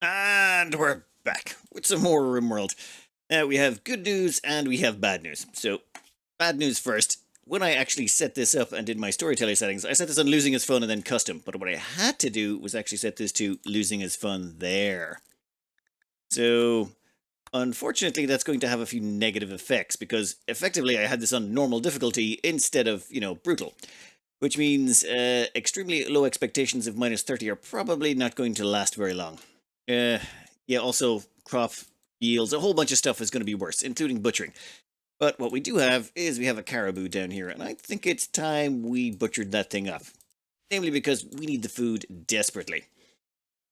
And we're back with some more Rimworld. We have good news and we have bad news. So, bad news first. When I actually set this up and did my storyteller settings, I set this on losing as fun and then custom. But what I had to do was actually set this to losing as fun there. So, unfortunately, that's going to have a few negative effects because effectively I had this on normal difficulty instead of, brutal. Which means extremely low expectations of minus 30 are probably not going to last very long. Yeah, also crop yields, a whole bunch of stuff is going to be worse, including butchering. But what we do have is we have a caribou down here, and I think it's time we butchered that thing up. Namely because we need the food desperately.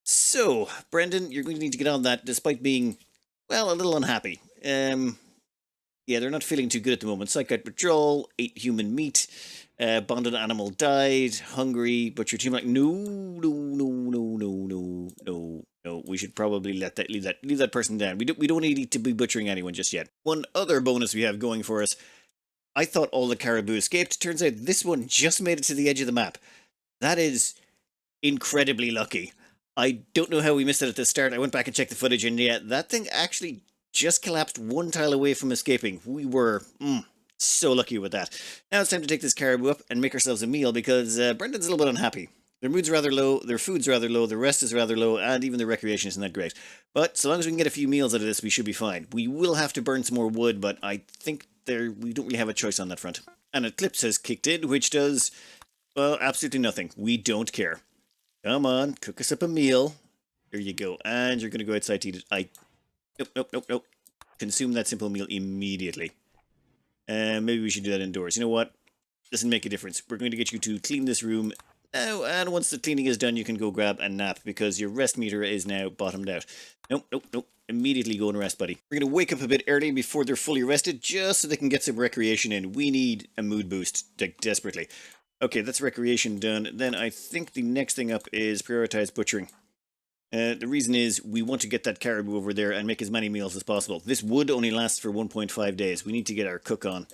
So, Brendan, you're going to need to get on that despite being, well, a little unhappy. Yeah, they're not feeling too good at the moment. Psychout Patrol, 8 human meat, bonded animal died, hungry, butchered human. Like, no. We should probably leave that person down. We don't need to be butchering anyone just yet. One other bonus we have going for us. I thought all the caribou escaped. Turns out this one just made it to the edge of the map. That is incredibly lucky. I don't know how we missed it at the start. I went back and checked the footage, and yeah, that thing actually just collapsed one tile away from escaping. We were so lucky with that. Now it's time to take this caribou up and make ourselves a meal because Brendan's a little bit unhappy. Their mood's rather low, their food's rather low, the rest is rather low, and even the recreation isn't that great. But so long as we can get a few meals out of this, we should be fine. We will have to burn some more wood, but I think we don't really have a choice on that front. An eclipse has kicked in, which does, well, absolutely nothing. We don't care. Come on, cook us up a meal. There you go. And you're going to go outside to eat it. Nope. Consume that simple meal immediately. Maybe we should do that indoors. You know what? Doesn't make a difference. We're going to get you to clean this room now, and once the cleaning is done, you can go grab a nap because your rest meter is now bottomed out. Nope. Immediately go and rest, buddy. We're going to wake up a bit early before they're fully rested, just so they can get some recreation in. We need a mood boost, like, desperately. Okay, that's recreation done. Then I think the next thing up is prioritize butchering. The reason is we want to get that caribou over there and make as many meals as possible. This wood only lasts for 1.5 days. We need to get our cook on.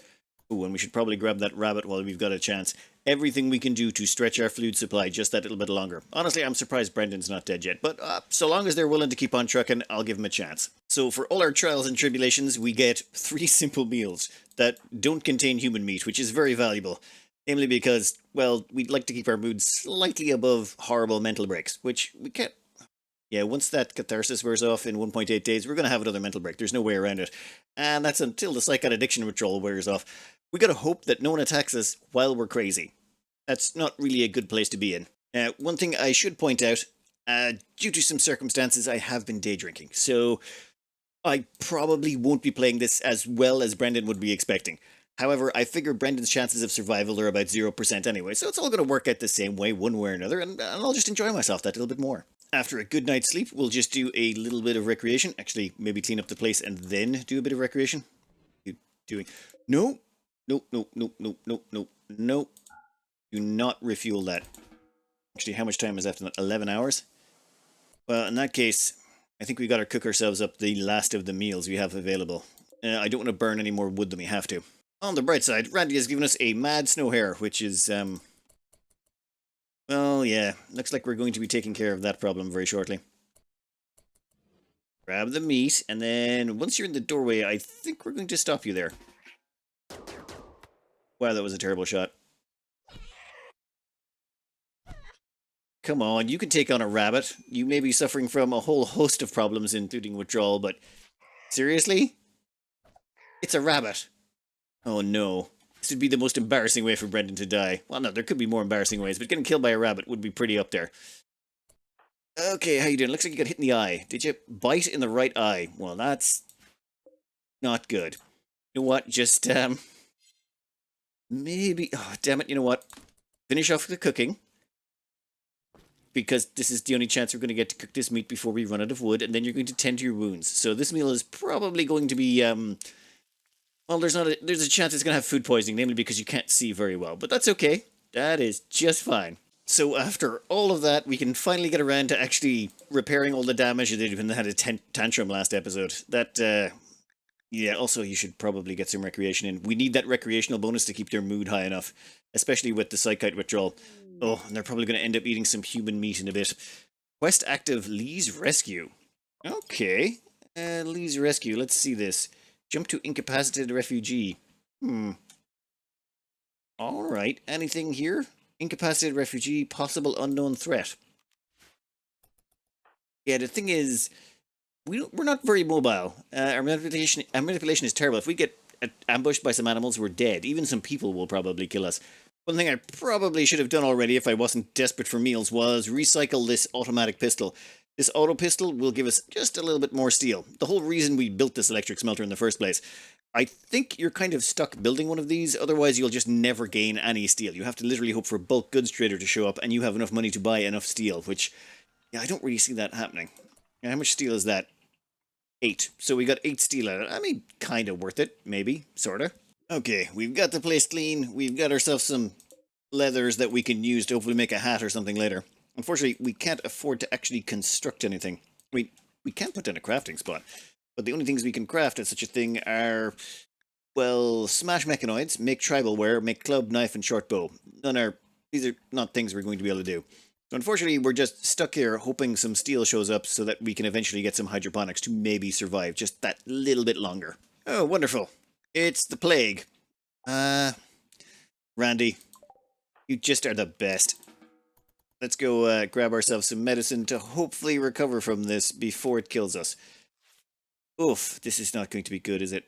Ooh, and we should probably grab that rabbit while we've got a chance. Everything we can do to stretch our food supply just that little bit longer. Honestly, I'm surprised Brendan's not dead yet, but so long as they're willing to keep on trucking, I'll give them a chance. So for all our trials and tribulations, we get 3 simple meals that don't contain human meat, which is very valuable. Namely because, well, we'd like to keep our mood slightly above horrible mental breaks, which we can't. Yeah, once that catharsis wears off in 1.8 days, we're going to have another mental break. There's no way around it. And that's until the psychout addiction withdrawal wears off. We got to hope that no one attacks us while we're crazy. That's not really a good place to be in. One thing I should point out, due to some circumstances, I have been day drinking. So I probably won't be playing this as well as Brendan would be expecting. However, I figure Brendan's chances of survival are about 0% anyway, so it's all going to work out the same way, one way or another, and I'll just enjoy myself that little bit more. After a good night's sleep, we'll just do a little bit of recreation. Actually, maybe clean up the place and then do a bit of recreation. Doing... No. Do not refuel that. Actually, how much time is after that? 11 hours? Well, in that case, I think we got to cook ourselves up the last of the meals we have available. I don't want to burn any more wood than we have to. On the bright side, Randy has given us a mad snow hare, which is, well, yeah, looks like we're going to be taking care of that problem very shortly. Grab the meat, and then once you're in the doorway, I think we're going to stop you there. Wow, that was a terrible shot. Come on, you can take on a rabbit. You may be suffering from a whole host of problems, including withdrawal, but seriously? It's a rabbit. Oh no. This would be the most embarrassing way for Brendan to die. Well, no, there could be more embarrassing ways, but getting killed by a rabbit would be pretty up there. Okay, how you doing? Looks like you got hit in the eye. Did you bite in the right eye? Well, that's not good. You know what? Just, maybe... Oh, damn it, you know what? Finish off the cooking. Because this is the only chance we're going to get to cook this meat before we run out of wood, and then you're going to tend to your wounds. So this meal is probably going to be, well, there's a chance it's going to have food poisoning, namely because you can't see very well. But that's okay. That is just fine. So after all of that, we can finally get around to actually repairing all the damage you did when they had a tantrum last episode. That, yeah, also you should probably get some recreation in. We need that recreational bonus to keep their mood high enough, especially with the psychout withdrawal. Oh, and they're probably going to end up eating some human meat in a bit. Quest active, Lee's Rescue. Okay. Lee's rescue. Let's see this. Jump to incapacitated refugee. Alright. Anything here? Incapacitated refugee, possible unknown threat. Yeah, the thing is, we're not very mobile. Our manipulation is terrible. If we get ambushed by some animals, we're dead. Even some people will probably kill us. One thing I probably should have done already if I wasn't desperate for meals was recycle this automatic pistol. This auto pistol will give us just a little bit more steel. The whole reason we built this electric smelter in the first place. I think you're kind of stuck building one of these, otherwise you'll just never gain any steel. You have to literally hope for a bulk goods trader to show up and you have enough money to buy enough steel, which, yeah, I don't really see that happening. How much steel is that? 8. So we got 8 steel out of it. I mean, kind of worth it, maybe, sorta. Okay, we've got the place clean. We've got ourselves some leathers that we can use to hopefully make a hat or something later. Unfortunately, we can't afford to actually construct anything. We can't put down a crafting spot. But the only things we can craft as such a thing are, well, smash mechanoids, make tribal ware, make club, knife, and short bow. These are not things we're going to be able to do. So unfortunately, we're just stuck here hoping some steel shows up so that we can eventually get some hydroponics to maybe survive just that little bit longer. Oh, wonderful. It's the plague. Randy, you just are the best. Let's go grab ourselves some medicine to hopefully recover from this before it kills us. Oof, this is not going to be good, is it?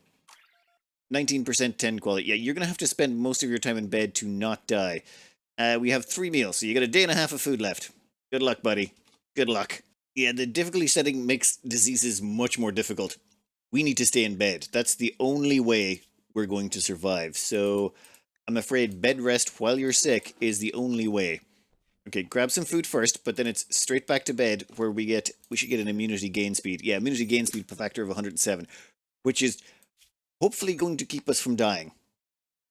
19% 10 quality. Yeah, you're going to have to spend most of your time in bed to not die. We have 3 meals, so you got a day and a half of food left. Good luck, buddy. Good luck. Yeah, the difficulty setting makes diseases much more difficult. We need to stay in bed. That's the only way we're going to survive. So I'm afraid bed rest while you're sick is the only way. Okay, grab some food first, but then it's straight back to bed where we should get an immunity gain speed. Yeah, immunity gain speed factor of 107, which is hopefully going to keep us from dying.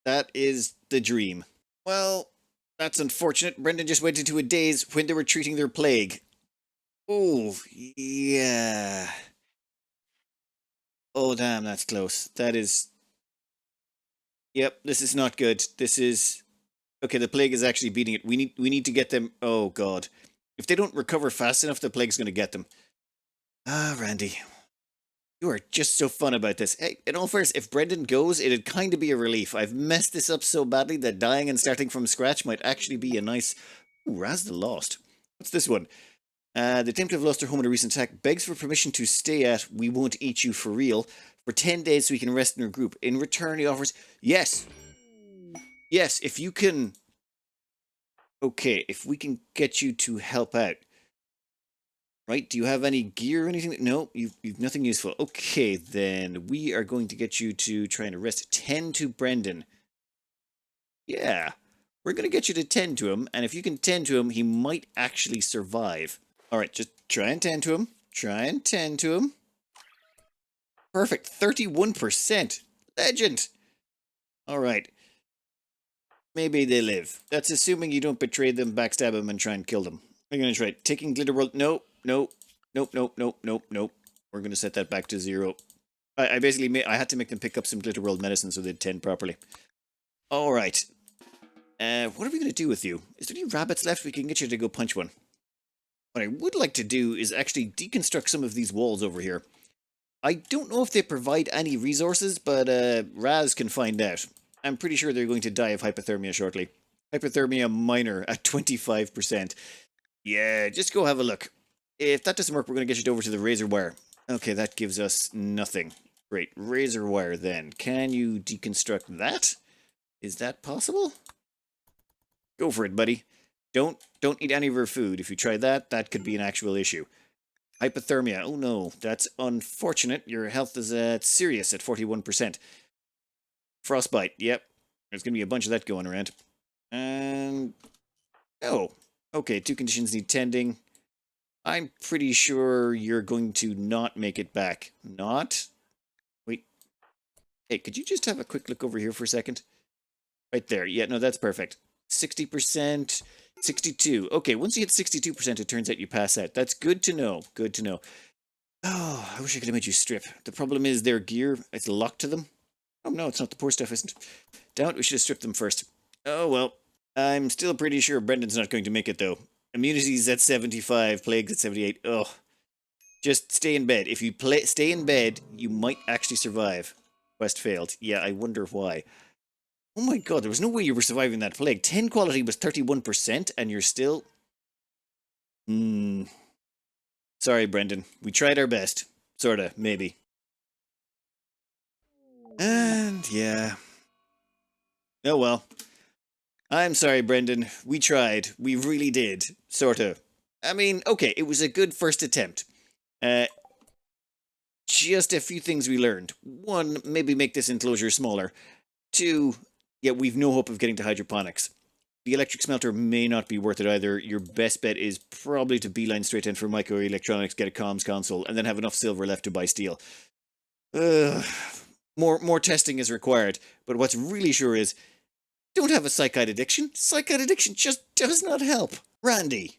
That is the dream. Well, that's unfortunate. Brendan just went into a daze when they were treating their plague. Oh, yeah. Oh, damn, that's close. That is... Yep, this is not good. This is... Okay, the plague is actually beating it. We need to get them... Oh, God. If they don't recover fast enough, the plague's going to get them. Ah, Randy. You are just so fun about this. Hey, in all fairness, if Brendan goes, it'd kind of be a relief. I've messed this up so badly that dying and starting from scratch might actually be a nice... Ooh, Raz the Lost. What's this one? The attempt to have lost her home in a recent attack begs for permission to stay at We Won't Eat You For Real for 10 days so we can rest in her group. In return, he offers... Yes! Yes, if you can... Okay, if we can get you to help out. Right, do you have any gear or anything? No, you've nothing useful. Okay, then we are going to get you to try and arrest. Tend to Brendan. Yeah, we're going to get you to tend to him, and if you can tend to him, he might actually survive. Alright, just try and tend to him. Try and tend to him. Perfect, 31%. Legend! Alright. Maybe they live. That's assuming you don't betray them, backstab them, and try and kill them. I'm going to try taking Glitter World. Nope. Nope. Nope. Nope. Nope. Nope. Nope. We're going to set that back to 0. I basically I had to make them pick up some Glitter World medicine so they'd tend properly. All right. What are we going to do with you? Is there any rabbits left? We can get you to go punch one. What I would like to do is actually deconstruct some of these walls over here. I don't know if they provide any resources, but Raz can find out. I'm pretty sure they're going to die of hypothermia shortly. Hypothermia minor at 25%. Yeah, just go have a look. If that doesn't work, we're going to get you over to the razor wire. Okay, that gives us nothing. Great, razor wire then. Can you deconstruct that? Is that possible? Go for it, buddy. Don't eat any of her food. If you try that, that could be an actual issue. Hypothermia. Oh no, that's unfortunate. Your health is serious at 41%. Frostbite. Yep. There's going to be a bunch of that going around. And... Oh. Okay, 2 conditions need tending. I'm pretty sure you're going to not make it back. Not? Wait. Hey, could you just have a quick look over here for a second? Right there. Yeah, no, that's perfect. 60%, 62. Okay, once you hit 62%, it turns out you pass out. That's good to know. Good to know. Oh, I wish I could have made you strip. The problem is their gear, it's locked to them. Oh, no, it's not. The poor stuff isn't. Damn it, we should have stripped them first. Oh, well. I'm still pretty sure Brendan's not going to make it, though. Immunity's at 75, Plague's at 78. Ugh. Just stay in bed. If you stay in bed, you might actually survive. Quest failed. Yeah, I wonder why. Oh my god, there was no way you were surviving that plague. 10 quality was 31%, and you're still... Sorry, Brendan. We tried our best. Sorta, maybe. And, yeah. Oh well. I'm sorry, Brendan. We tried. We really did. Sorta. I mean, okay, it was a good first attempt. Just a few things we learned. One, maybe make this enclosure smaller. Two, yeah, we've no hope of getting to hydroponics. The electric smelter may not be worth it either. Your best bet is probably to beeline straight in for microelectronics, get a comms console, and then have enough silver left to buy steel. More testing is required, but what's really sure is, don't have a psychite addiction. Psychite addiction just does not help. Randy.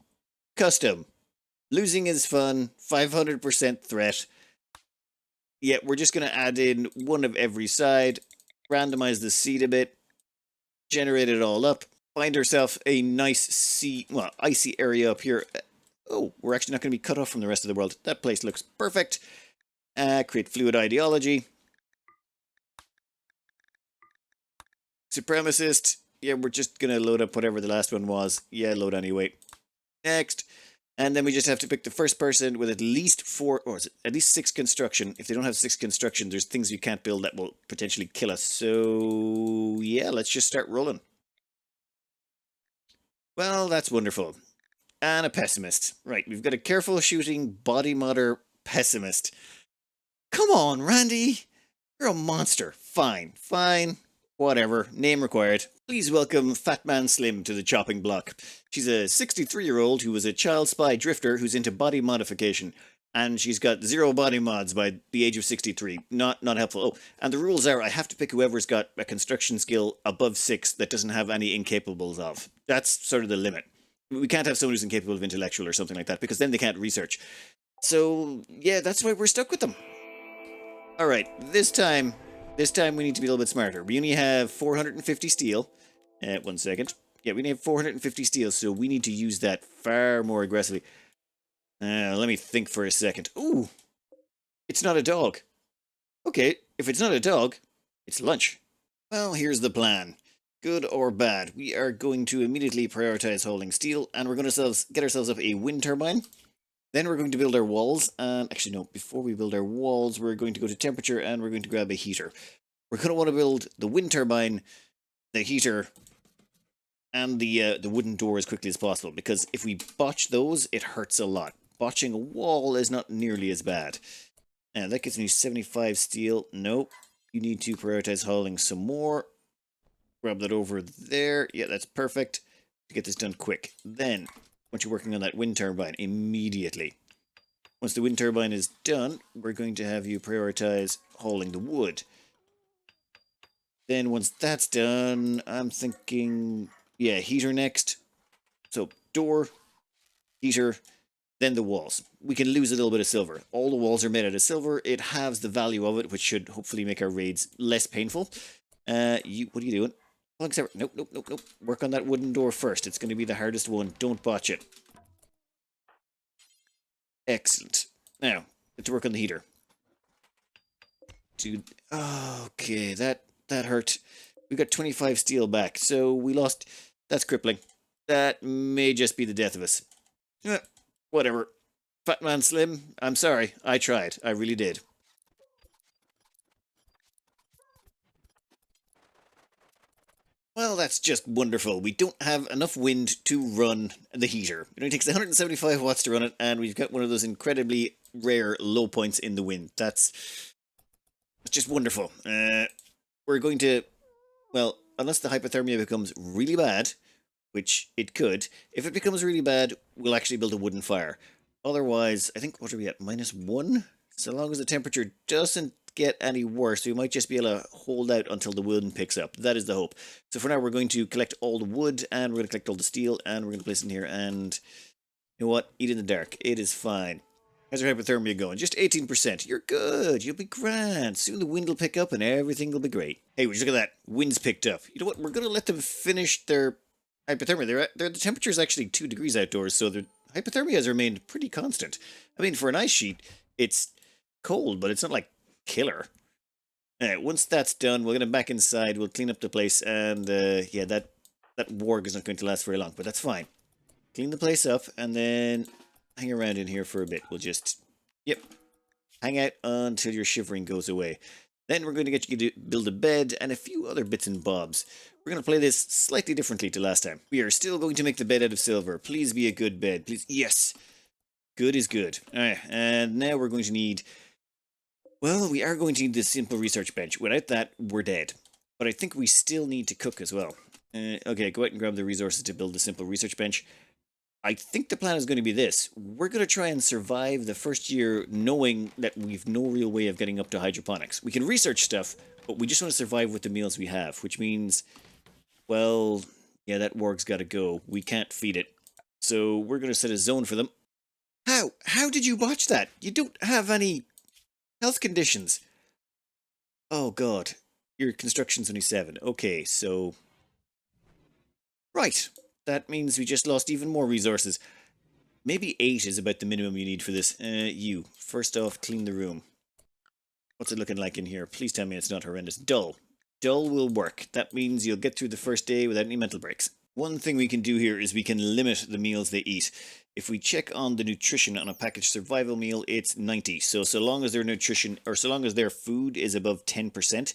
Custom. Losing is fun. 500% threat. Yeah, we're just going to add in one of every side. Randomize the seed a bit. Generate it all up. Find ourselves a nice icy area up here. Oh, we're actually not going to be cut off from the rest of the world. That place looks perfect. Create fluid ideology. Supremacist. Yeah, we're just going to load up whatever the last one was. Yeah, load anyway. Next. And then we just have to pick the first person with at least 4, or is it at least 6 construction. If they don't have 6 construction, there's things you can't build that will potentially kill us. So, yeah, let's just start rolling. Well, that's wonderful. And a pessimist. Right, we've got a careful shooting body modder pessimist. Come on, Randy. You're a monster. Fine. Whatever. Name required. Please welcome Fat Man Slim to the chopping block. She's a 63-year-old who was a child spy drifter who's into body modification. And she's got 0 body mods by the age of 63. Not helpful. Oh, and the rules are I have to pick whoever's got a construction skill above 6 that doesn't have any incapables of. That's sort of the limit. We can't have someone who's incapable of intellectual or something like that, because then they can't research. So, yeah, that's why we're stuck with them. Alright, this time we need to be a little bit smarter. We only have 450 steel. 1 second. Yeah, we only have 450 steel, so we need to use that far more aggressively. Let me think for a second. Ooh! It's not a dog. Okay, if it's not a dog, it's lunch. Well, here's the plan. Good or bad, we are going to immediately prioritize holding steel, and we're going to get ourselves up a wind turbine. Then we're going to build our walls, and actually no, before we build our walls, we're going to go to temperature, and we're going to grab a heater. We're going to want to build the wind turbine, the heater, and the wooden door as quickly as possible, because if we botch those, it hurts a lot. Botching a wall is not nearly as bad. And that gives me 75 steel. Nope. You need to prioritize hauling some more. Grab that over there. Yeah, that's perfect. To get this done quick. Then, once you're working on that wind turbine, immediately. Once the wind turbine is done, we're going to have you prioritize hauling the wood. Then once that's done, I'm thinking, yeah, heater next. So, door, heater, then the walls. We can lose a little bit of silver. All the walls are made out of silver. It halves the value of it, which should hopefully make our raids less painful. What are you doing? Nope. Work on that wooden door first. It's going to be the hardest one. Don't botch it. Excellent. Now, let's work on the heater. Dude, okay, that hurt. We got 25 steel back, so we lost. That's crippling. That may just be the death of us. Whatever. Fat Man Slim, I'm sorry. I tried. I really did. Well, that's just wonderful. We don't have enough wind to run the heater. It only takes 175 watts to run it, and we've got one of those incredibly rare low points in the wind. That's just wonderful. We're going to... Well, unless the hypothermia becomes really bad, which it could, if it becomes really bad, we'll actually build a wooden fire. Otherwise, I think, what are we at? -1? So long as the temperature doesn't get any worse, we might just be able to hold out until the wind picks up. That is the hope. So for now, we're going to collect all the wood, and we're going to collect all the steel, and we're going to place it in here, and you know what? Eat in the dark. It is fine. How's your hypothermia going? Just 18%. You're good. You'll be grand. Soon the wind will pick up, and everything will be great. Hey, would you look at that? Wind's picked up. You know what? We're going to let them finish their hypothermia. The temperature's actually 2 degrees outdoors, so their hypothermia has remained pretty constant. I mean, for an ice sheet, it's cold, but it's not like killer. Alright, once that's done, we'll get him back inside, we'll clean up the place, and yeah, that warg is not going to last very long, but that's fine. Clean the place up, and then hang around in here for a bit. We'll just, yep, hang out until your shivering goes away. Then we're going to get you to build a bed and a few other bits and bobs. We're going to play this slightly differently to last time. We are still going to make the bed out of silver. Please be a good bed. Please. Yes. Good is good. Alright, and now we're going to need... Well, we are going to need this simple research bench. Without that, we're dead. But I think we still need to cook as well. Okay, go out and grab the resources to build the simple research bench. I think the plan is going to be this. We're going to try and survive the first year knowing that we've no real way of getting up to hydroponics. We can research stuff, but we just want to survive with the meals we have, which means, well, yeah, that warg's got to go. We can't feed it. So we're going to set a zone for them. How? How did you botch that? You don't have any health conditions. Oh, God. Your construction's only 7. Okay, so... Right. That means we just lost even more resources. Maybe 8 is about the minimum you need for this. You. First off, clean the room. What's it looking like in here? Please tell me it's not horrendous. Dull. Dull will work. That means you'll get through the first day without any mental breaks. One thing we can do here is we can limit the meals they eat. If we check on the nutrition on a packaged survival meal, it's 90. So long as their nutrition, or so long as their food is above 10%,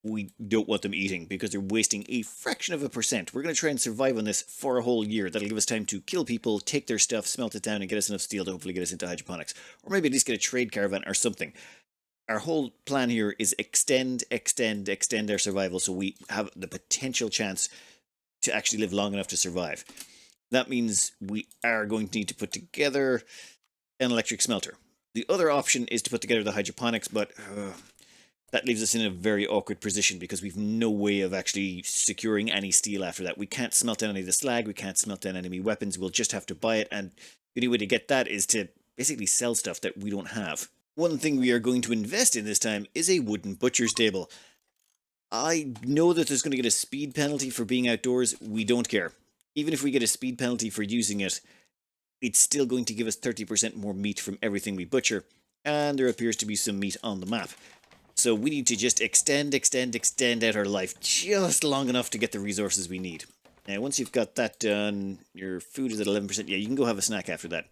we don't want them eating because they're wasting a fraction of a percent. We're going to try and survive on this for a whole year. That'll give us time to kill people, take their stuff, smelt it down, and get us enough steel to hopefully get us into hydroponics. Or maybe at least get a trade caravan or something. Our whole plan here is extend our survival so we have the potential chance to actually live long enough to survive. That means we are going to need to put together an electric smelter. The other option is to put together the hydroponics, but that leaves us in a very awkward position because we've no way of actually securing any steel after that. We can't smelt down any of the slag, we can't smelt down enemy weapons, we'll just have to buy it, and the only way to get that is to basically sell stuff that we don't have. One thing we are going to invest in this time is a wooden butcher's table. I know that there's going to get a speed penalty for being outdoors. We don't care. Even if we get a speed penalty for using it, it's still going to give us 30% more meat from everything we butcher, and there appears to be some meat on the map. So we need to just extend out our life just long enough to get the resources we need. Now, once you've got that done, your food is at 11%. Yeah, you can go have a snack after that.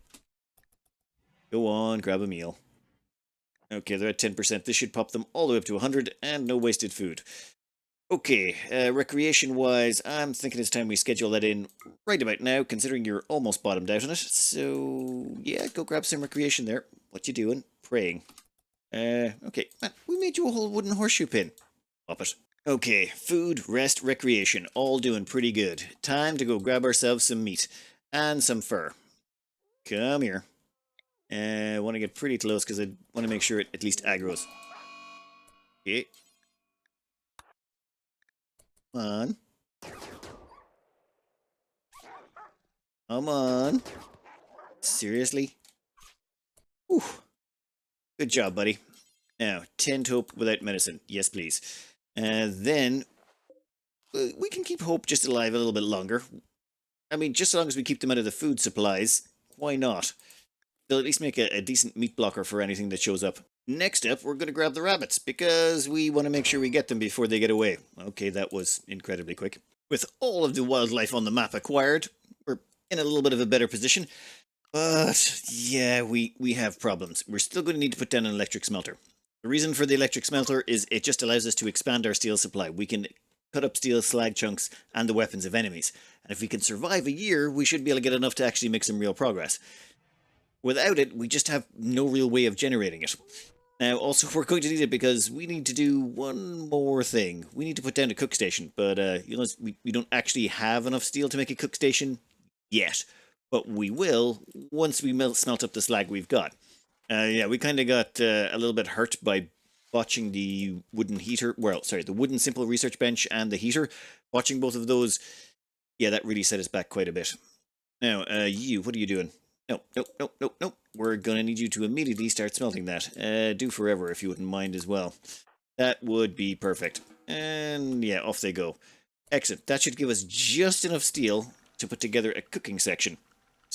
Go on, grab a meal. Okay, they're at 10%. This should pop them all the way up to 100, and no wasted food. Okay, recreation-wise, I'm thinking it's time we schedule that in right about now, considering you're almost bottomed out on it. So, yeah, go grab some recreation there. What you doing? Praying. Okay, man, we made you a whole wooden horseshoe pin. Pop it. Okay, food, rest, recreation, all doing pretty good. Time to go grab ourselves some meat. And some fur. Come here. I want to get pretty close because I want to make sure it at least aggroes. Okay. Come on. Come on. Seriously? Whew. Good job, buddy. Now, tend hope without medicine. Yes, please. Then, we can keep hope just alive a little bit longer. I mean, just as long as we keep them out of the food supplies, why not? They'll at least make a decent meat blocker for anything that shows up. Next up, we're going to grab the rabbits, because we want to make sure we get them before they get away. Okay, that was incredibly quick. With all of the wildlife on the map acquired, we're in a little bit of a better position. But, yeah, we have problems. We're still going to need to put down an electric smelter. The reason for the electric smelter is it just allows us to expand our steel supply. We can cut up steel slag chunks and the weapons of enemies. And if we can survive a year, we should be able to get enough to actually make some real progress. Without it, we just have no real way of generating it. Now, also, we're going to need it because we need to do one more thing. We need to put down a cook station, but you know, we don't actually have enough steel to make a cook station yet. But we will once we smelt up the slag we've got. Yeah, we kind of got a little bit hurt by botching the wooden heater. Well, sorry, the wooden simple research bench and the heater. Watching both of those, yeah, that really set us back quite a bit. Now, what are you doing? No. We're going to need you to immediately start smelting that. Do forever if you wouldn't mind as well. That would be perfect. And yeah, off they go. Excellent. That should give us just enough steel to put together a cooking section.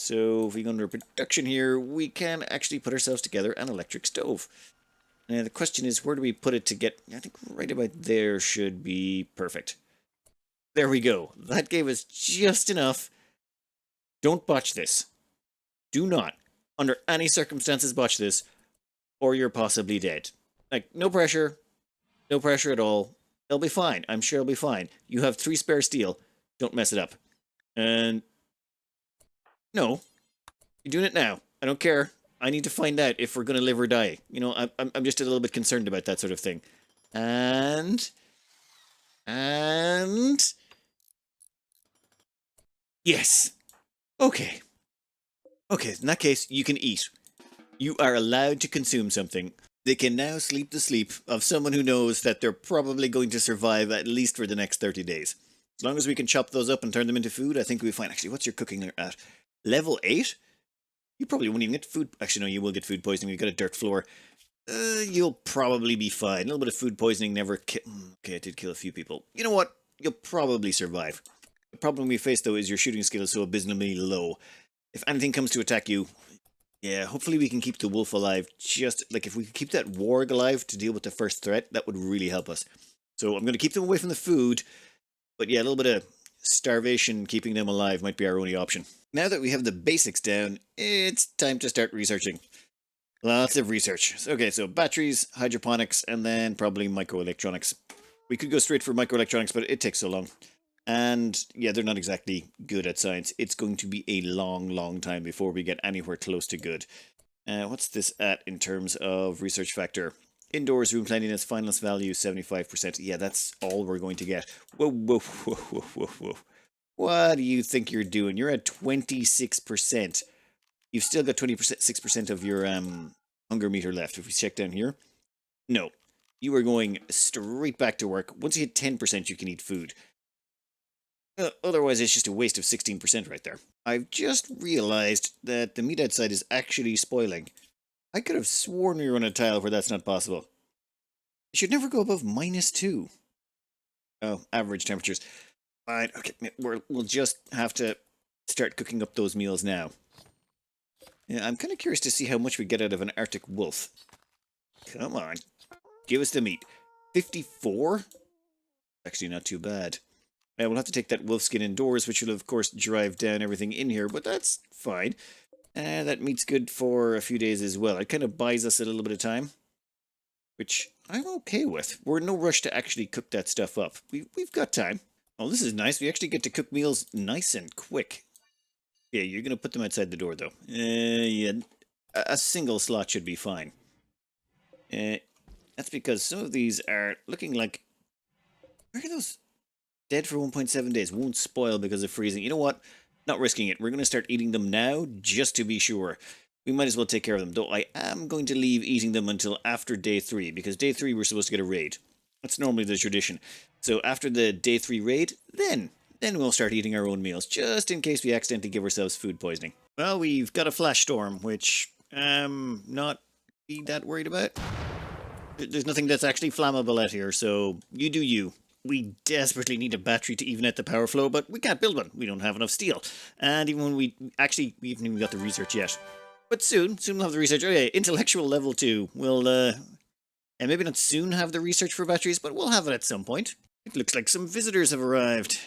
So if we go under production here, we can actually put ourselves together an electric stove. Now the question is, where do we put it to get... I think right about there should be perfect. There we go. That gave us just enough. Don't botch this. Do not, under any circumstances, botch this, or you're possibly dead. Like, no pressure. No pressure at all. It'll be fine. I'm sure it'll be fine. You have 3 spare steel. Don't mess it up. And... no. You're doing it now. I don't care. I need to find out if we're going to live or die. You know, I'm just a little bit concerned about that sort of thing. And... yes. Okay. Okay, in that case, you can eat. You are allowed to consume something. They can now sleep the sleep of someone who knows that they're probably going to survive at least for the next 30 days. As long as we can chop those up and turn them into food, I think we'll be fine. Actually, what's your cooking at? Level 8? You probably won't even get food... actually, no, you will get food poisoning. You've got a dirt floor. You'll probably be fine. A little bit of food poisoning never okay, I did kill a few people. You know what? You'll probably survive. The problem we face, though, is your shooting skill is so abysmally low. If anything comes to attack you... yeah, hopefully we can keep the wolf alive. Just, like, if we could keep that warg alive to deal with the first threat, that would really help us. So I'm going to keep them away from the food. But yeah, a little bit of starvation, keeping them alive might be our only option. Now that we have the basics down, it's time to start researching. Lots of research. Okay, so batteries, hydroponics, and then probably microelectronics. We could go straight for microelectronics, but it takes so long. And yeah, they're not exactly good at science. It's going to be a long, long time before we get anywhere close to good. What's this at in terms of research factor? Indoors, room cleanliness, finalist value, 75%. Yeah, that's all we're going to get. Whoa, whoa, whoa, whoa, whoa, whoa. What do you think you're doing? You're at 26%. You've still got 26% of your hunger meter left. If we check down here, no. You are going straight back to work. Once you hit 10%, you can eat food. Otherwise, it's just a waste of 16% right there. I've just realized that the meat outside is actually spoiling. I could have sworn we were on a tile where that's not possible. It should never go above -2. Oh, average temperatures. Fine, okay, we'll just have to start cooking up those meals now. Yeah, I'm kind of curious to see how much we get out of an Arctic wolf. Come on, give us the meat. 54? Actually not too bad. We'll have to take that wolf skin indoors, which will of course drive down everything in here, but that's fine. That meat's good for a few days as well. It kind of buys us a little bit of time, which I'm okay with. We're in no rush to actually cook that stuff up. We've got time. Oh, this is nice. We actually get to cook meals nice and quick. Yeah, you're going to put them outside the door, though. Yeah, a single slot should be fine. That's because some of these are looking like... where are those? Dead for 1.7 days. Won't spoil because of freezing. You know what? Not risking it. We're going to start eating them now, just to be sure. We might as well take care of them. Though I am going to leave eating them until after day 3, because day 3 we're supposed to get a raid. That's normally the tradition. So after the day 3 raid, then we'll start eating our own meals, just in case we accidentally give ourselves food poisoning. Well, we've got a flash storm, which I'm not be that worried about. There's nothing that's actually flammable out here, so you do you. We desperately need a battery to even out the power flow, but we can't build one. We don't have enough steel. And even when we haven't even got the research yet. But soon we'll have the research. Okay, intellectual level 2. We'll, and maybe not soon have the research for batteries, but we'll have it at some point. It looks like some visitors have arrived.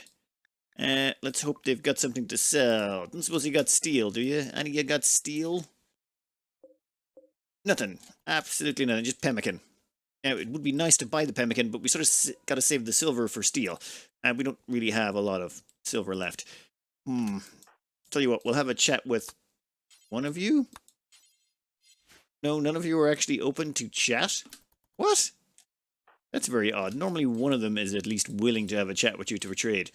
Let's hope they've got something to sell. Don't suppose you got steel, do you? Any of you got steel? Nothing. Absolutely nothing. Just pemmican. Now, it would be nice to buy the pemmican, but we sort of got to save the silver for steel. And we don't really have a lot of silver left. Tell you what, we'll have a chat with one of you? No, none of you are actually open to chat? What? That's very odd. Normally one of them is at least willing to have a chat with you to trade.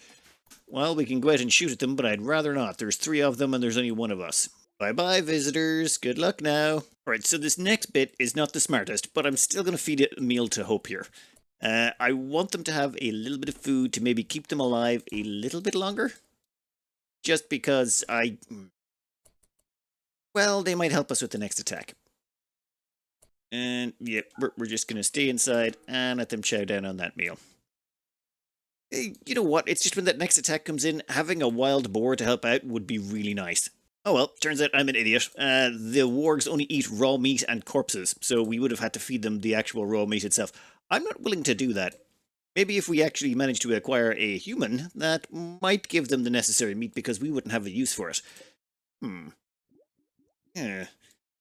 Well, we can go out and shoot at them, but I'd rather not. There's 3 of them and there's only 1 of us. Bye-bye, visitors. Good luck now. Alright, so this next bit is not the smartest, but I'm still going to feed it a meal to Hope here. I want them to have a little bit of food to maybe keep them alive a little bit longer. Just because well, they might help us with the next attack. And, yeah, we're just going to stay inside and let them chow down on that meal. You know what? It's just when that next attack comes in, having a wild boar to help out would be really nice. Oh well, turns out I'm an idiot. The wargs only eat raw meat and corpses, so we would have had to feed them the actual raw meat itself. I'm not willing to do that. Maybe if we actually managed to acquire a human, that might give them the necessary meat because we wouldn't have a use for it. Yeah.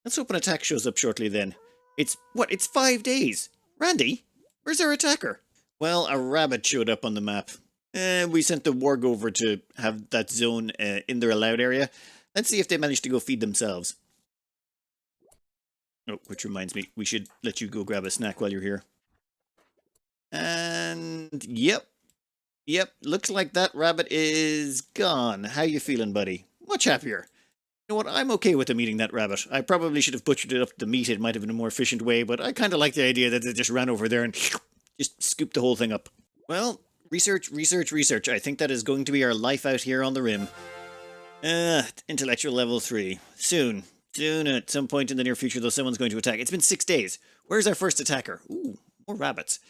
Let's hope an attack shows up shortly then. It's 5 days! Randy, where's our attacker? Well, a rabbit showed up on the map. We sent the warg over to have that zone in their allowed area. Let's see if they manage to go feed themselves. Oh, which reminds me, we should let you go grab a snack while you're here. And yep, looks like that rabbit is gone. How you feeling, buddy? Much happier. You know what, I'm okay with them eating that rabbit. I probably should have butchered it up to meat. It might have been a more efficient way, but I kind of like the idea that they just ran over there and just scooped the whole thing up. Well, research. I think that is going to be our life out here on the Rim. Intellectual level 3. Soon, at some point in the near future, though, someone's going to attack. It's been 6 days. Where's our first attacker? Ooh, more rabbits.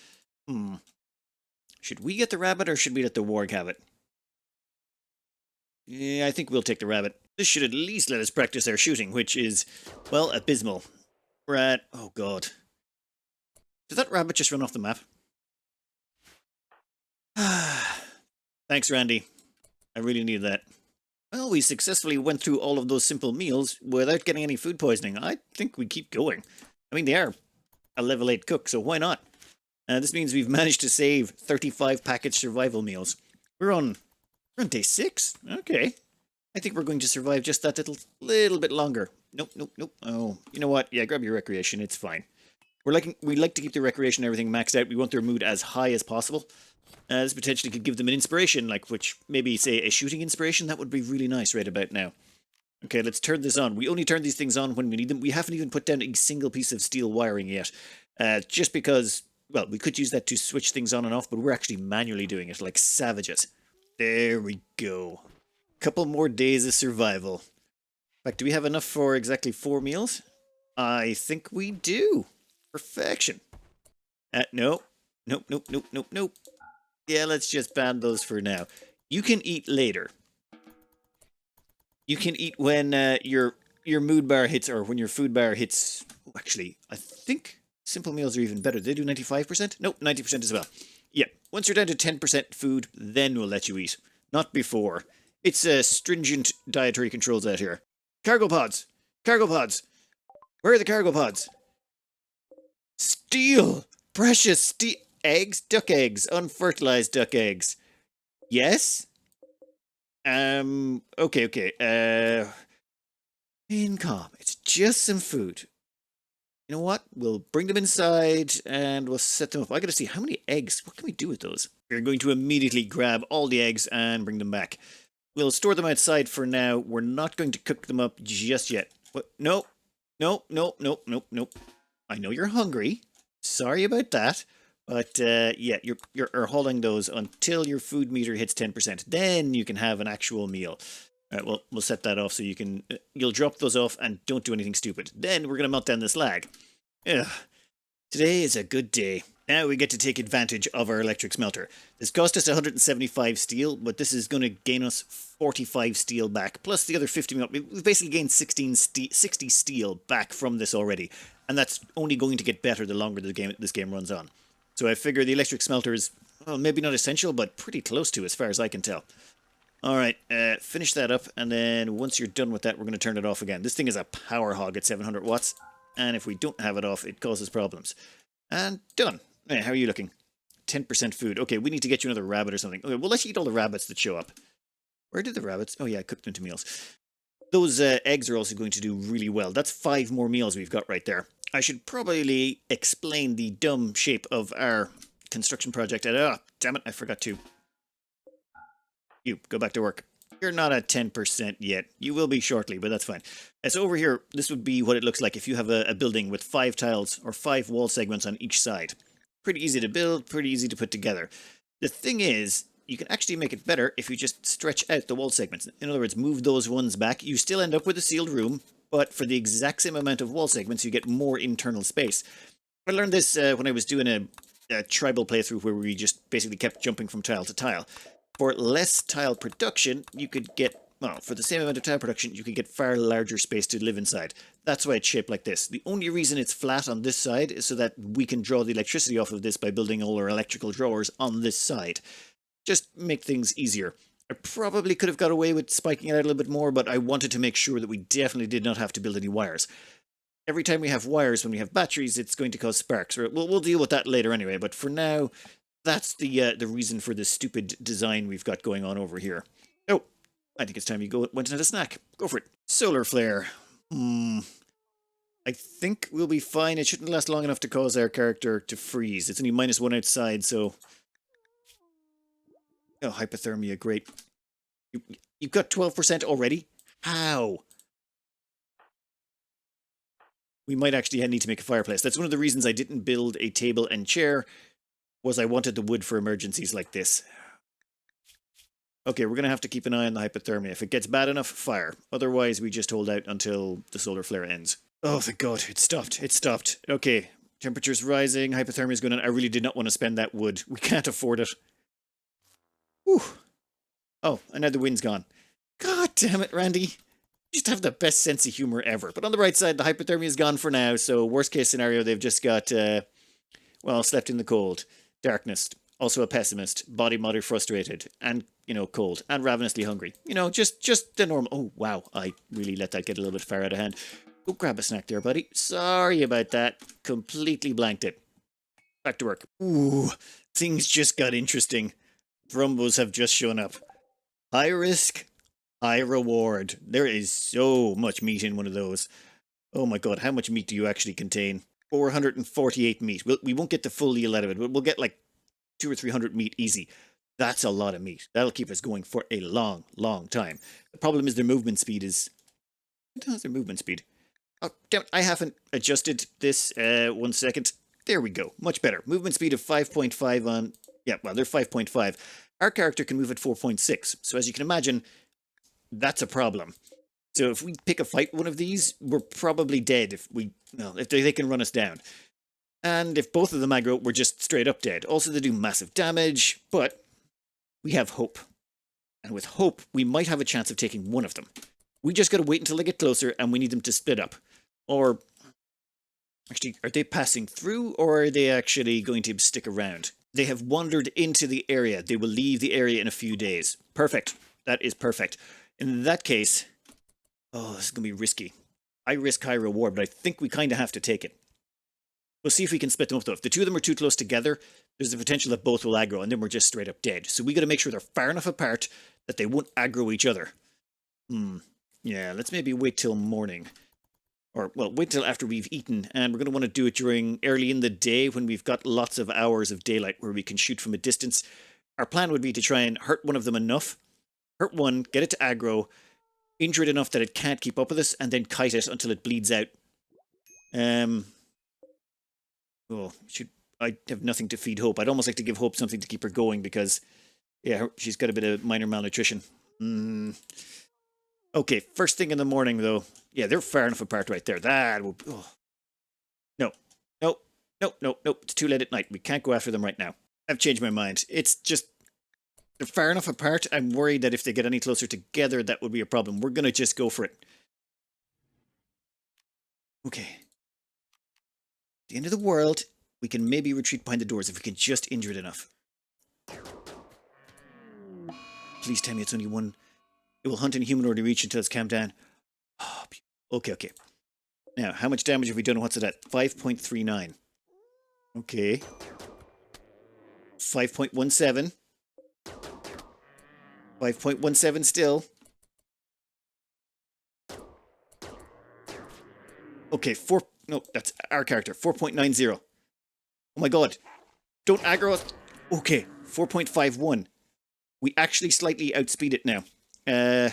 Should we get the rabbit or should we let the warg have it? Yeah, I think we'll take the rabbit. This should at least let us practice our shooting, which is, well, abysmal. We're at... oh god. Did that rabbit just run off the map? Thanks, Randy. I really need that. Well, we successfully went through all of those simple meals without getting any food poisoning. I think we keep going. I mean, they are a level 8 cook, so why not? This means we've managed to save 35 packaged survival meals. We're on day 6? Okay. I think we're going to survive just that little bit longer. Nope. Oh, you know what? Yeah, grab your recreation. It's fine. We like to keep the recreation and everything maxed out. We want their mood as high as possible. This potentially could give them an inspiration, like maybe say a shooting inspiration. That would be really nice right about now. Okay, let's turn this on. We only turn these things on when we need them. We haven't even put down a single piece of steel wiring yet. Just because, well, we could use that to switch things on and off, but we're actually manually doing it like savages. There we go. Couple more days of survival. In fact, do we have enough for exactly 4 meals? I think we do. Perfection. No. Nope. Yeah, let's just ban those for now. You can eat later. You can eat when your mood bar hits, or when your food bar hits... oh, actually, I think simple meals are even better. They do 95%? Nope, 90% as well. Yeah, once you're down to 10% food, then we'll let you eat. Not before. It's stringent dietary controls out here. Cargo pods! Where are the cargo pods? Steel! Precious steel! Eggs? Duck eggs. Unfertilized duck eggs. Yes? Okay. Income. It's just some food. You know what? We'll bring them inside and we'll set them up. I gotta see how many eggs. What can we do with those? We're going to immediately grab all the eggs and bring them back. We'll store them outside for now. We're not going to cook them up just yet. What? Nope. I know you're hungry. Sorry about that. But yeah, you're holding those until your food meter hits 10%. Then you can have an actual meal. All right, well, we'll set that off so you'll drop those off and don't do anything stupid. Then we're going to melt down this lag. Ugh. Today is a good day. Now we get to take advantage of our electric smelter. This cost us 175 steel, but this is going to gain us 45 steel back, plus the other 50 mil. We've basically gained 60 steel back from this already, and that's only going to get better the longer this game runs on. So I figure the electric smelter is, well, maybe not essential, but pretty close to as far as I can tell. Alright, finish that up, and then once you're done with that, we're going to turn it off again. This thing is a power hog at 700 watts, and if we don't have it off, it causes problems. And done. Hey, how are you looking? 10% food. Okay, we need to get you another rabbit or something. Okay, we'll let you eat all the rabbits that show up. Where did the rabbits? Oh yeah, I cooked them into meals. Those eggs are also going to do really well. That's 5 more meals we've got right there. I should probably explain the dumb shape of our construction project. Damn it, I forgot to. You, go back to work. You're not at 10% yet. You will be shortly, but that's fine. So over here, this would be what it looks like if you have a building with 5 tiles or 5 wall segments on each side. Pretty easy to build, pretty easy to put together. The thing is, you can actually make it better if you just stretch out the wall segments. In other words, move those ones back. You still end up with a sealed room, but for the exact same amount of wall segments, you get more internal space. I learned this when I was doing a tribal playthrough where we just basically kept jumping from tile to tile. For less tile production, you could get well, for the same amount of tile production, you can get far larger space to live inside. That's why it's shaped like this. The only reason it's flat on this side is so that we can draw the electricity off of this by building all our electrical drawers on this side. Just make things easier. I probably could have got away with spiking it out a little bit more, but I wanted to make sure that we definitely did not have to build any wires. Every time we have wires, when we have batteries, it's going to cause sparks. We'll deal with that later anyway, but for now, that's the reason for the stupid design we've got going on over here. Oh, I think it's time you went and had a snack. Go for it. Solar flare. I think we'll be fine. It shouldn't last long enough to cause our character to freeze. It's only -1 outside, so... Oh, hypothermia, great. You've got 12% already? How? We might actually need to make a fireplace. That's one of the reasons I didn't build a table and chair, was I wanted the wood for emergencies like this. Okay, we're going to have to keep an eye on the hypothermia. If it gets bad enough, fire. Otherwise, we just hold out until the solar flare ends. Oh, thank God, it stopped. It stopped. Okay, temperature's rising, hypothermia's going on. I really did not want to spend that wood. We can't afford it. Whew. Oh, and now the wind's gone. God damn it, Randy. You just have the best sense of humor ever. But on the right side, the hypothermia is gone for now, so worst case scenario, they've just got, well, slept in the cold. Darkness. Also a pessimist. Body moderate frustrated. And, you know, cold. And ravenously hungry. You know, just the normal... Oh, wow. I really let that get a little bit far out of hand. Go grab a snack there, buddy. Sorry about that. Completely blanked it. Back to work. Ooh, things just got interesting. Thrumbos have just shown up. High risk, high reward. There is so much meat in one of those. Oh my God, how much meat do you actually contain? 448 meat. We won't get the full yield out of it, but we'll get like 200 or 300 meat easy. That's a lot of meat. That'll keep us going for a long, long time. The problem is their movement speed is... What the hell is their movement speed? Oh, damn it, I haven't adjusted this. 1 second. There we go. Much better. Movement speed of 5.5 on... Yeah, well, they're 5.5. Our character can move at 4.6. So as you can imagine, that's a problem. So if we pick a fight one of these, we're probably dead if they can run us down. And if both of them aggro, we're just straight up dead. Also, they do massive damage, but we have hope. And with hope, we might have a chance of taking one of them. We just got to wait until they get closer, and we need them to split up. Or, actually, are they passing through, or are they actually going to stick around? They have wandered into the area. They will leave the area in a few days. Perfect. That is perfect. In that case... Oh, this is going to be risky. I risk high reward, but I think we kind of have to take it. We'll see if we can split them up, though. If the two of them are too close together, there's the potential that both will aggro, and then we're just straight up dead. So we got to make sure they're far enough apart that they won't aggro each other. Yeah, let's maybe wait till morning. Or, well, wait till after we've eaten, and we're going to want to do it during early in the day when we've got lots of hours of daylight where we can shoot from a distance. Our plan would be to try and hurt one of them enough, hurt one, get it to aggro, injure it enough that it can't keep up with us, and then kite it until it bleeds out. Oh, I have nothing to feed Hope. I'd almost like to give Hope something to keep her going because, yeah, she's got a bit of minor malnutrition. Okay, first thing in the morning, though. Yeah, they're far enough apart right there. That will... Oh. No. It's too late at night. We can't go after them right now. I've changed my mind. It's just... They're far enough apart. I'm worried that if they get any closer together, that would be a problem. We're going to just go for it. Okay. At the end of the world, we can maybe retreat behind the doors if we can just injure it enough. Please tell me it's only one... It will hunt in human order reach until it's calmed down. Oh, okay. Now, how much damage have we done? What's it at? 5.39. Okay. 5.17. 5.17 still. Okay, no, that's our character. 4.90. Oh my God. Don't aggro us. Okay, 4.51. We actually slightly outspeed it now. I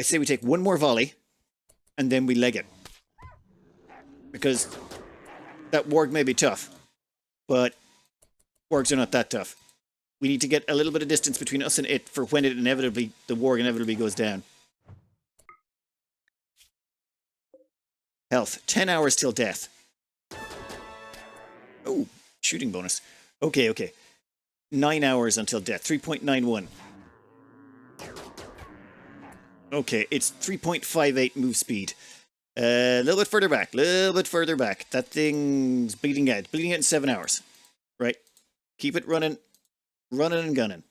say we take one more volley, and then we leg it. Because that warg may be tough, but wargs are not that tough. We need to get a little bit of distance between us and it for when the warg inevitably goes down. Health, 10 hours till death. Oh, shooting bonus. Okay. 9 hours until death. 3.91. Okay, it's 3.58 move speed. A little bit further back. Little bit further back. That thing's bleeding out. Bleeding out in 7 hours. Right. Keep it running. Running and gunning.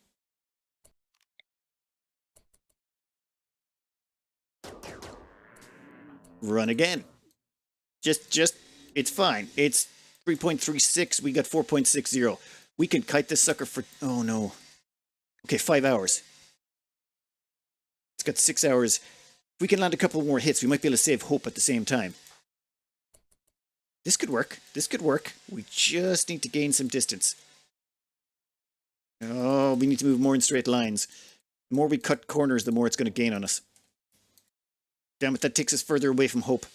Run again. Just, it's fine. It's 3.36. We got 4.60. We can kite this sucker for, oh no. Okay, 5 hours. It's got 6 hours. If we can land a couple more hits, we might be able to save hope at the same time. This could work. This could work. We just need to gain some distance. Oh, we need to move more in straight lines. The more we cut corners, the more it's going to gain on us. Damn it, that takes us further away from hope.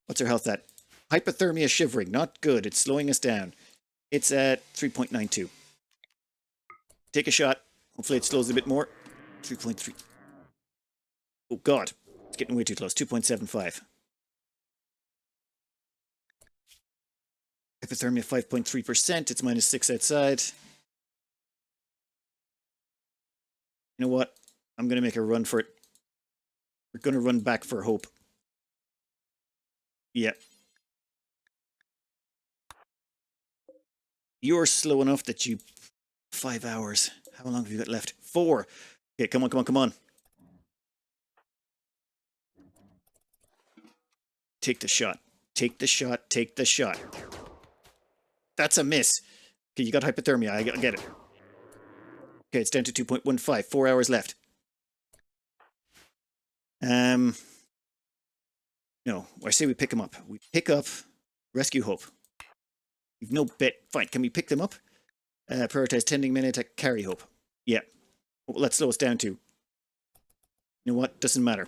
What's our health at? Hypothermia shivering. Not good. It's slowing us down. It's at 3.92. Take a shot. Hopefully it slows a bit more. 3.3. Oh, God. It's getting way too close. 2.75. Hypothermia 5.3%. It's minus 6 outside. You know what? I'm going to make a run for it. We're going to run back for hope. Yeah. You're slow enough that you... 5 hours. How long have you got left? 4. Okay, come on, come on, come on. Take the shot. Take the shot. Take the shot. That's a miss. Okay, you got hypothermia. I get it. Okay, it's down to 2.15. 4 hours left. No, I say we pick them up. We pick up Rescue Hope. We've no bit. Fine, can we pick them up? Prioritize tending minute to carry Hope. Yeah. Well, let's slow us down to. You know what? Doesn't matter.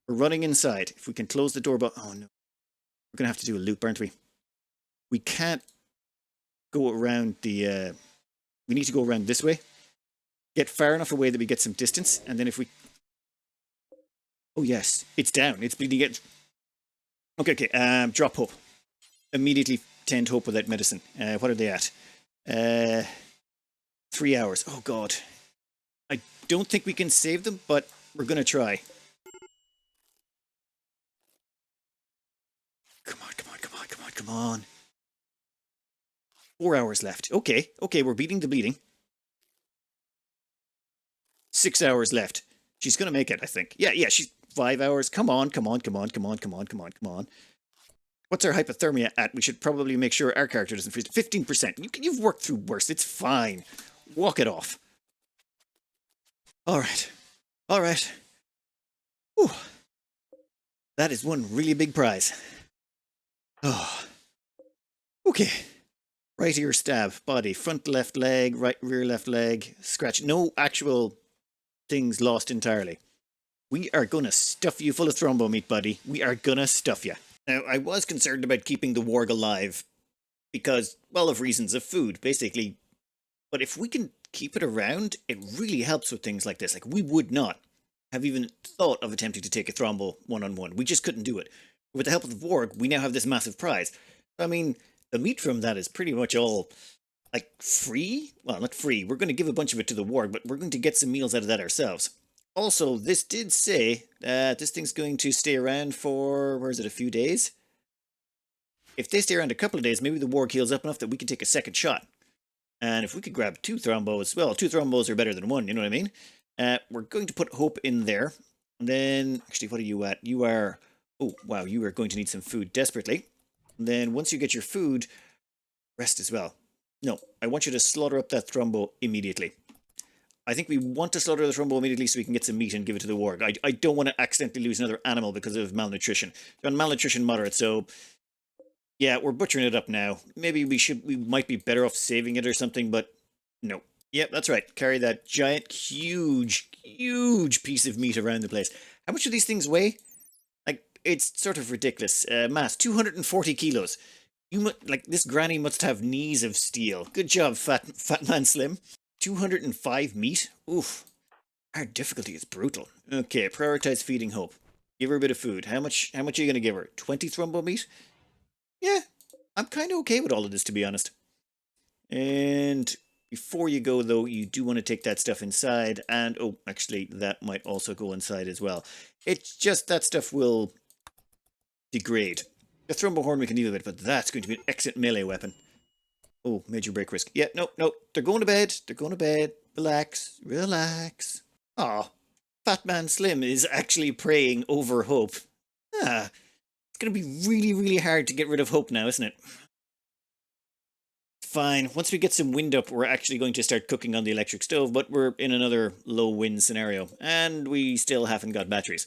We're running inside. If we can close the door, but oh no. We're going to have to do a loop, aren't we? We can't go around the... we need to go around this way. Get far enough away that we get some distance, and then if we... Oh yes, it's down. It's bleeding out. Okay, okay. Drop Hope. Immediately tend Hope without medicine. What are they at? 3 hours. Oh god. I don't think we can save them, but we're going to try. Come on, come on, come on, come on, come on. 4 hours left. Okay, okay, we're beating the bleeding. 6 hours left. She's going to make it, I think. Yeah, yeah, she's 5 hours. Come on, come on, come on, come on, come on, come on, come on. What's our hypothermia at? We should probably make sure our character doesn't freeze. 15%. You've worked through worse. It's fine. Walk it off. All right. All right. Whew. That is one really big prize. Oh. Okay. Right ear stab, body, front left leg, right rear left leg, scratch. No actual things lost entirely. We are gonna stuff you full of thrombo meat, buddy. We are gonna stuff you. Now, I was concerned about keeping the warg alive because, well, of reasons of food, basically. But if we can keep it around, it really helps with things like this. Like, we would not have even thought of attempting to take a thrombo one-on-one. We just couldn't do it. With the help of the warg, we now have this massive prize. I mean, the meat from that is pretty much all, like, free? Well, not free. We're going to give a bunch of it to the warg, but we're going to get some meals out of that ourselves. Also, this did say that this thing's going to stay around for, where is it, a few days? If they stay around a couple of days, maybe the warg heals up enough that we can take a second shot. And if we could grab 2 thrombos, well, 2 thrombos are better than 1, you know what I mean? We're going to put Hope in there. And then, actually, what are you at? You are, oh, wow, you are going to need some food desperately. And then once you get your food, rest as well. No, I want you to slaughter up that thrombo immediately. I think we want to slaughter the thrombo immediately so we can get some meat and give it to the warg. I don't want to accidentally lose another animal because of malnutrition. They're on malnutrition moderate, so yeah, we're butchering it up now. Maybe we might be better off saving it or something, but no. Yep, that's right. Carry that giant, huge piece of meat around the place. How much do these things weigh? Like, it's sort of ridiculous. Mass, 240 kilos. Like, this granny must have knees of steel. Good job, fat man slim. 205 meat? Oof. Our difficulty is brutal. Okay, prioritize feeding Hope. Give her a bit of food. How much are you going to give her? 20 thrombo meat? Yeah, I'm kind of okay with all of this, to be honest. And Before you go, though, you do want to take that stuff inside. And, oh, actually, that might also go inside as well. It's just that stuff will degrade. The Thrombohorn we can deal with it, but that's going to be an excellent melee weapon. Oh, major break risk. Yeah, no, no. They're going to bed. They're going to bed. Relax. Relax. Aw. Fat Man Slim is actually praying over Hope. Ah. It's going to be really, really hard to get rid of Hope now, isn't it? Fine. Once we get some wind up, we're actually going to start cooking on the electric stove, but we're in another low wind scenario, and we still haven't got batteries.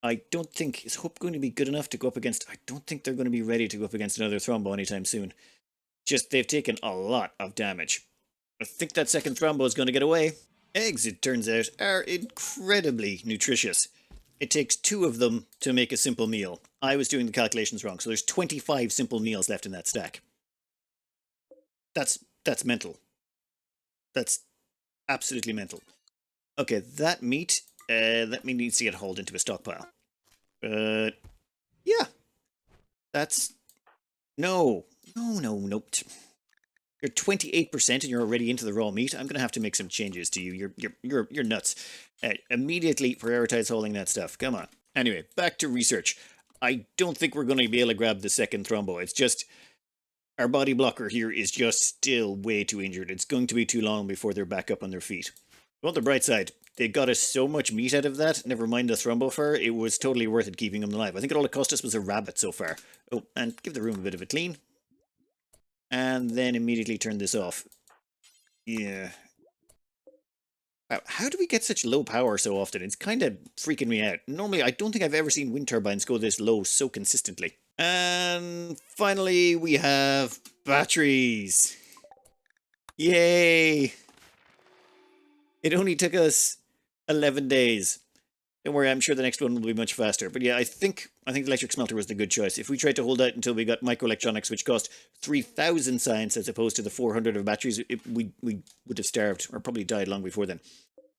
I don't think... Is Hope going to be good enough to go up against... I don't think they're going to be ready to go up against another Thrombo anytime soon. Just, they've taken a lot of damage. I think that second Thrombo is going to get away. Eggs, it turns out, are incredibly nutritious. It takes 2 of them to make a simple meal. I was doing the calculations wrong, so there's 25 simple meals left in that stack. That's mental. That's absolutely mental. Okay, that meat needs to get hauled into a stockpile. Yeah. That's... No. Nope. You're 28% and you're already into the raw meat. I'm going to have to make some changes to you. You're nuts. Immediately prioritize hauling that stuff. Come on. Anyway, back to research. I don't think we're going to be able to grab the second Thrombo. It's just... Our body blocker here is just still way too injured. It's going to be too long before they're back up on their feet. But on the bright side, they got us so much meat out of that, never mind the Thrombo fur, it was totally worth it keeping them alive. I think all it cost us was a rabbit so far. Oh, and give the room a bit of a clean. And then immediately turn this off. Yeah. Wow, how do we get such low power so often? It's kind of freaking me out. Normally, I don't think I've ever seen wind turbines go this low so consistently. And finally, we have batteries. Yay! It only took us 11 days. Don't worry, I'm sure the next one will be much faster. But yeah, I think the electric smelter was the good choice. If we tried to hold out until we got microelectronics, which cost 3,000 science as opposed to the 400 of batteries, we would have starved or probably died long before then.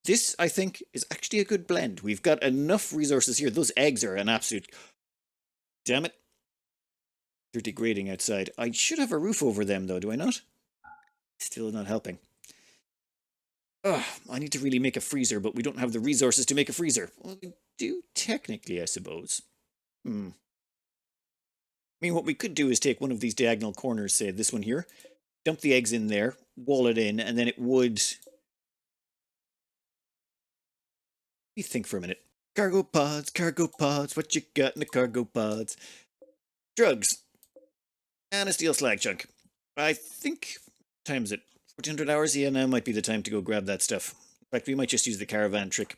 This, I think, is actually a good blend. We've got enough resources here. Those eggs are an absolute... Damn it. They're degrading outside. I should have a roof over them, though, do I not? Still not helping. Ugh, I need to really make a freezer, but we don't have the resources to make a freezer. Well, we do technically, I suppose. I mean, what we could do is take one of these diagonal corners, say this one here, dump the eggs in there, wall it in, and then it would... Let me think for a minute. Cargo pods, what you got in the cargo pods? Drugs. And a steel slag chunk. I think... What time is it? 1400 hours? Yeah, now might be the time to go grab that stuff. In fact, we might just use the caravan trick.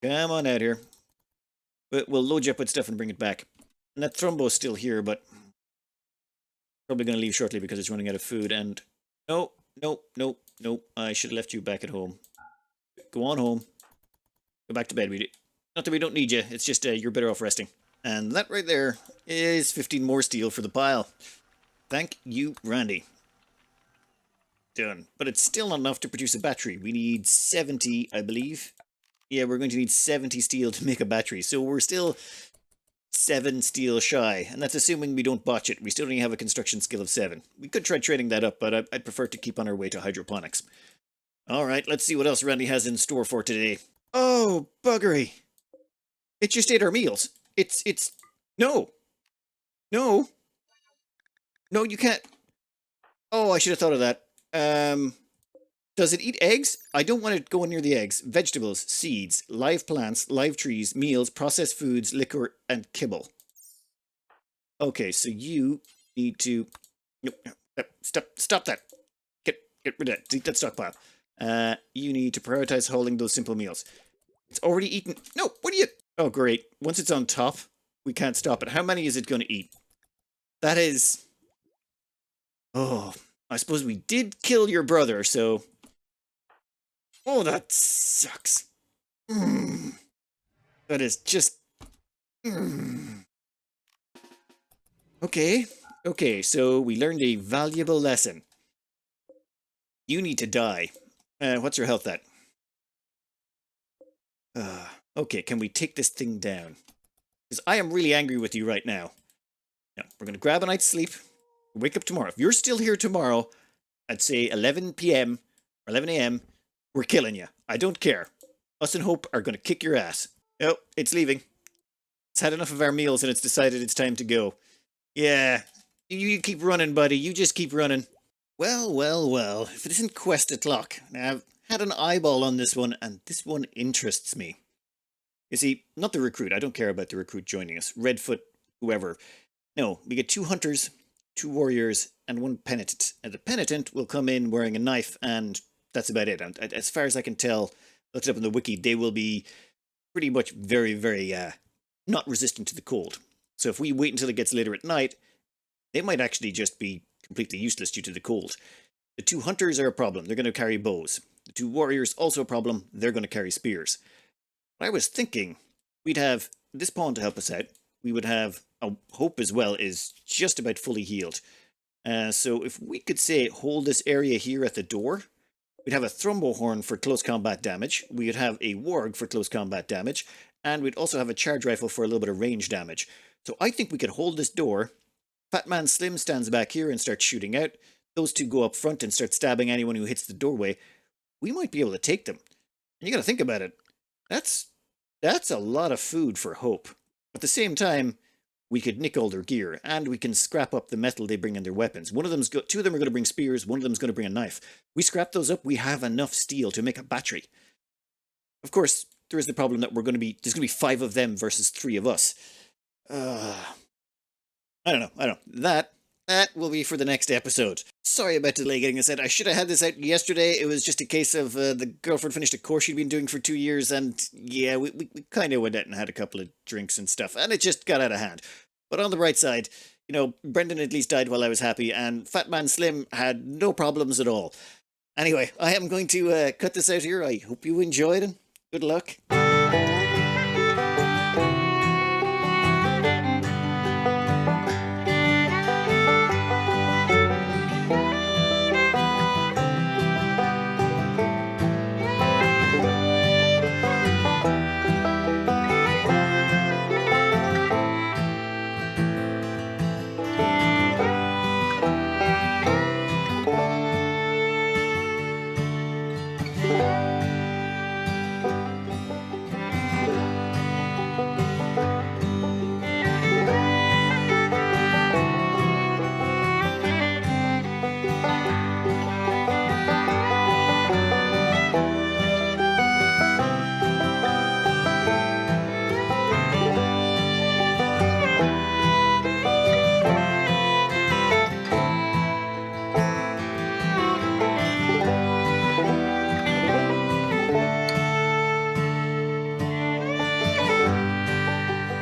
Come on out here. But we'll load you up with stuff and bring it back. And that Thrombo's still here, but... Probably going to leave shortly because it's running out of food, and... No. I should have left you back at home. Go on home. Go back to bed. Not that we don't need you, it's just you're better off resting. And that right there is 15 more steel for the pile. Thank you, Randy. Done. But it's still not enough to produce a battery. We need 70, I believe. Yeah, we're going to need 70 steel to make a battery. So we're still 7 steel shy. And that's assuming we don't botch it. We still only have a construction skill of 7. We could try trading that up, but I'd prefer to keep on our way to hydroponics. Alright, let's see what else Randy has in store for today. Oh, buggery. It just ate our meals. It's... No. No, you can't. Oh, I should have thought of that. Does it eat eggs? I don't want it going near the eggs. Vegetables, seeds, live plants, live trees, meals, processed foods, liquor, and kibble. Okay, so you need to... Nope, stop that. Get rid of that. Delete that stockpile. You need to prioritize holding those simple meals. It's already eaten... No, what are you... Oh, great. Once it's on top, we can't stop it. How many is it going to eat? That is... Oh... I suppose we did kill your brother, so... Oh, that sucks. That is just... Okay, so we learned a valuable lesson. You need to die. What's your health at? Okay, can we take this thing down? Because I am really angry with you right now. No, we're going to grab a night's sleep. Wake up tomorrow. If you're still here tomorrow, I'd say 11 p.m., 11 a.m., we're killing you. I don't care. Us and Hope are going to kick your ass. Oh, it's leaving. It's had enough of our meals and it's decided it's time to go. Yeah, you keep running, buddy. You just keep running. Well, well, well. If it isn't quest o'clock. Now, I've had an eyeball on this one, and this one interests me. You see, not the recruit. I don't care about the recruit joining us. Redfoot, whoever. No, we get 2 hunters, 2 warriors, and 1 penitent. And the penitent will come in wearing a knife, and that's about it. And as far as I can tell, looked it up in the wiki, they will be pretty much very, very not resistant to the cold. So if we wait until it gets later at night, they might actually just be completely useless due to the cold. The 2 hunters are a problem. They're going to carry bows. The 2 warriors, also a problem. They're going to carry spears. I was thinking we'd have this pawn to help us out. We would have Hope as well is just about fully healed. So if we could say hold this area here at the door, we'd have a Thrombohorn for close combat damage. We'd have a Warg for close combat damage. And we'd also have a charge rifle for a little bit of range damage. So I think we could hold this door. Fat Man Slim stands back here and starts shooting out. Those 2 go up front and start stabbing anyone who hits the doorway. We might be able to take them. And you got to think about it. That's a lot of food for Hope. At the same time, we could nick all their gear, and we can scrap up the metal they bring in their weapons. 2 of them are going to bring spears, 1 of them is going to bring a knife. We scrap those up, we have enough steel to make a battery. Of course, there is the problem that there's going to be 5 of them versus 3 of us. I don't know. That will be for the next episode. Sorry about delay getting this out. I should have had this out yesterday. It was just a case of the girlfriend finished a course she'd been doing for 2 years, and yeah, we kind of went out and had a couple of drinks and stuff, and it just got out of hand. But on the bright side, you know, Brendan at least died while I was happy, and Fat Man Slim had no problems at all. Anyway, I am going to cut this out here. I hope you enjoyed it. Good luck.